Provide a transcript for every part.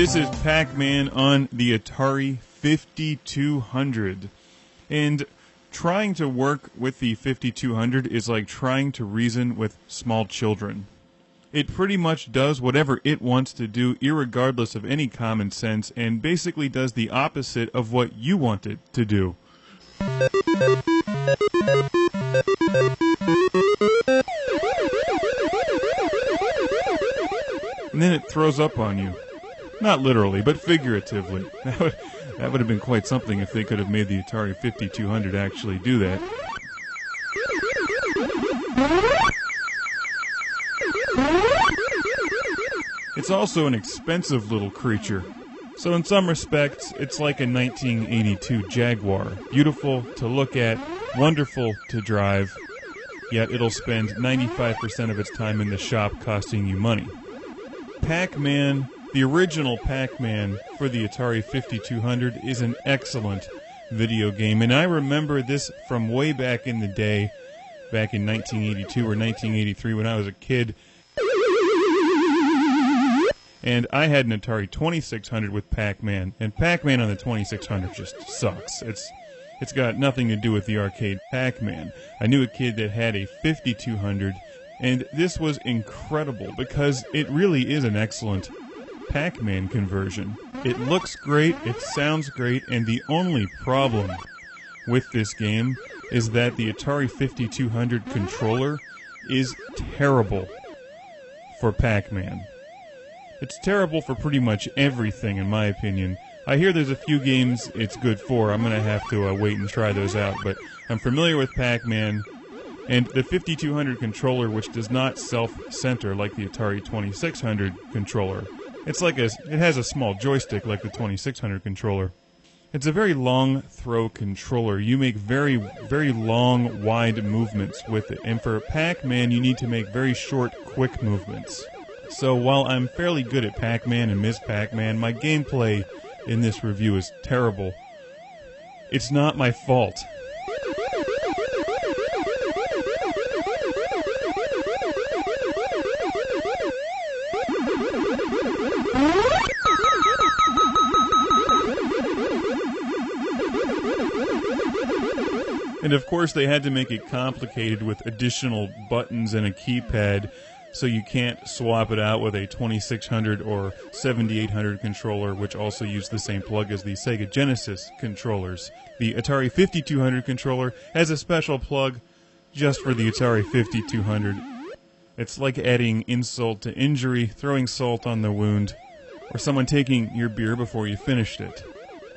This is Pac-Man on the Atari 5200. And trying to work with the 5200 is like trying to reason with small children. It pretty much does whatever it wants to do, irregardless of any common sense, and basically does the opposite of what you want it to do. And then it throws up on you. Not literally, but figuratively. That would have been quite something if they could have made the Atari 5200 actually do that. It's also an expensive little creature. So in some respects, it's like a 1982 Jaguar. Beautiful to look at, wonderful to drive, yet it'll spend 95% of its time in the shop costing you money. Pac-Man, the original Pac-Man for the Atari 5200, is an excellent video game, and I remember this from way back in the day, back in 1982 or 1983 when I was a kid. And I had an Atari 2600 with Pac-Man, and Pac-Man on the 2600 just sucks. It's got nothing to do with the arcade Pac-Man. I knew a kid that had a 5200, and this was incredible because it really is an excellent Pac-Man conversion. It looks great, it sounds great, and the only problem with this game is that the Atari 5200 controller is terrible for Pac-Man. It's terrible for pretty much everything, in my opinion. I hear there's a few games it's good for. I'm going to have to wait and try those out, but I'm familiar with Pac-Man, and the 5200 controller, which does not self-center like the Atari 2600 controller. It has a small joystick like the 2600 controller. It's a very long throw controller. You make very, very long, wide movements with it, and for Pac-Man, you need to make very short, quick movements. So while I'm fairly good at Pac-Man and Ms. Pac-Man, my gameplay in this review is terrible. It's not my fault. And of course they had to make it complicated with additional buttons and a keypad, so you can't swap it out with a 2600 or 7800 controller, which also use the same plug as the Sega Genesis controllers. The Atari 5200 controller has a special plug just for the Atari 5200. It's like adding insult to injury, throwing salt on the wound, or someone taking your beer before you finished it.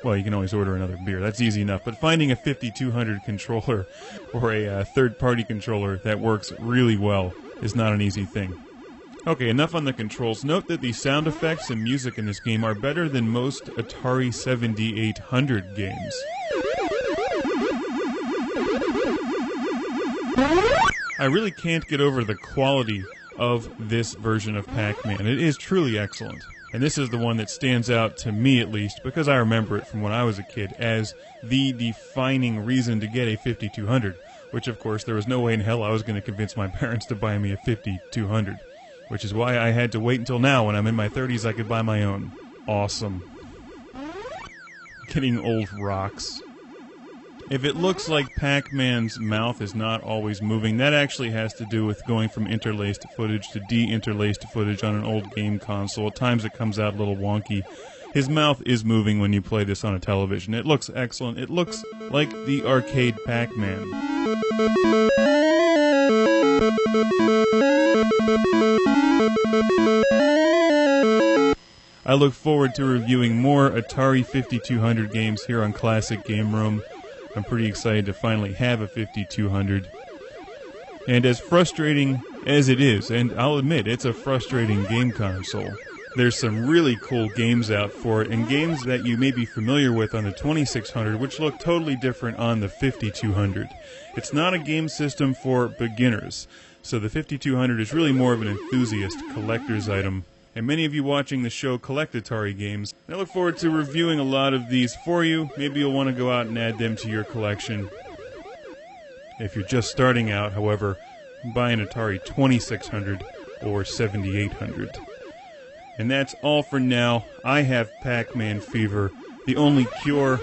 Well, you can always order another beer. That's easy enough. But finding a 5200 controller or a third-party controller that works really well is not an easy thing. Okay, enough on the controls. Note that the sound effects and music in this game are better than most Atari 7800 games. I really can't get over the quality of this version of Pac-Man. It is truly excellent. And this is the one that stands out, to me at least, because I remember it from when I was a kid, as the defining reason to get a 5200. Which, of course, there was no way in hell I was going to convince my parents to buy me a 5200. Which is why I had to wait until now, when I'm in my 30s, I could buy my own. Awesome. Getting old rocks. If it looks like Pac-Man's mouth is not always moving, that actually has to do with going from interlaced footage to de-interlaced footage on an old game console. At times it comes out a little wonky. His mouth is moving when you play this on a television. It looks excellent. It looks like the arcade Pac-Man. I look forward to reviewing more Atari 5200 games here on Classic Game Room. I'm pretty excited to finally have a 5200. And as frustrating as it is, and I'll admit it's a frustrating game console, there's some really cool games out for it, and games that you may be familiar with on the 2600, which look totally different on the 5200. It's not a game system for beginners, so the 5200 is really more of an enthusiast collector's item. And many of you watching the show collect Atari games. I look forward to reviewing a lot of these for you. Maybe you'll want to go out and add them to your collection. If you're just starting out, however, buy an Atari 2600 or 7800. And that's all for now. I have Pac-Man fever. The only cure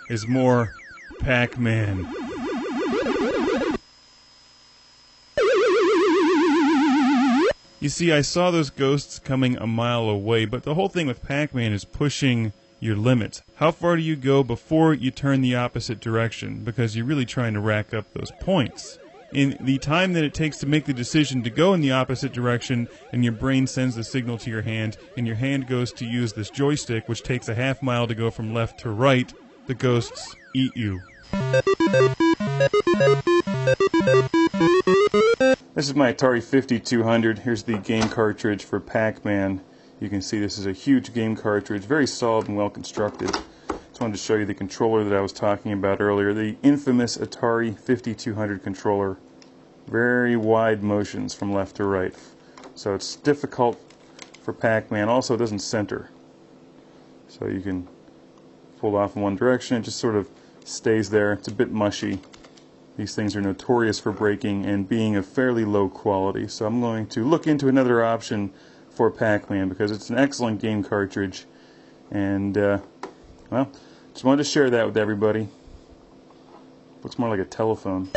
is more Pac-Man. You see, I saw those ghosts coming a mile away, but the whole thing with Pac-Man is pushing your limits. How far do you go before you turn the opposite direction? Because you're really trying to rack up those points. In the time that it takes to make the decision to go in the opposite direction, and your brain sends the signal to your hand, and your hand goes to use this joystick, which takes a half mile to go from left to right, the ghosts eat you. This is my Atari 5200. Here's the game cartridge for Pac-Man. You can see this is a huge game cartridge, very solid and well constructed. Just wanted to show you the controller that I was talking about earlier, the infamous Atari 5200 controller. Very wide motions from left to right. So it's difficult for Pac-Man. Also, it doesn't center. So you can pull off in one direction, it just sort of stays there. It's a bit mushy. These things are notorious for breaking and being of fairly low quality. So I'm going to look into another option for Pac-Man because it's an excellent game cartridge. And, well, just wanted to share that with everybody. Looks more like a telephone.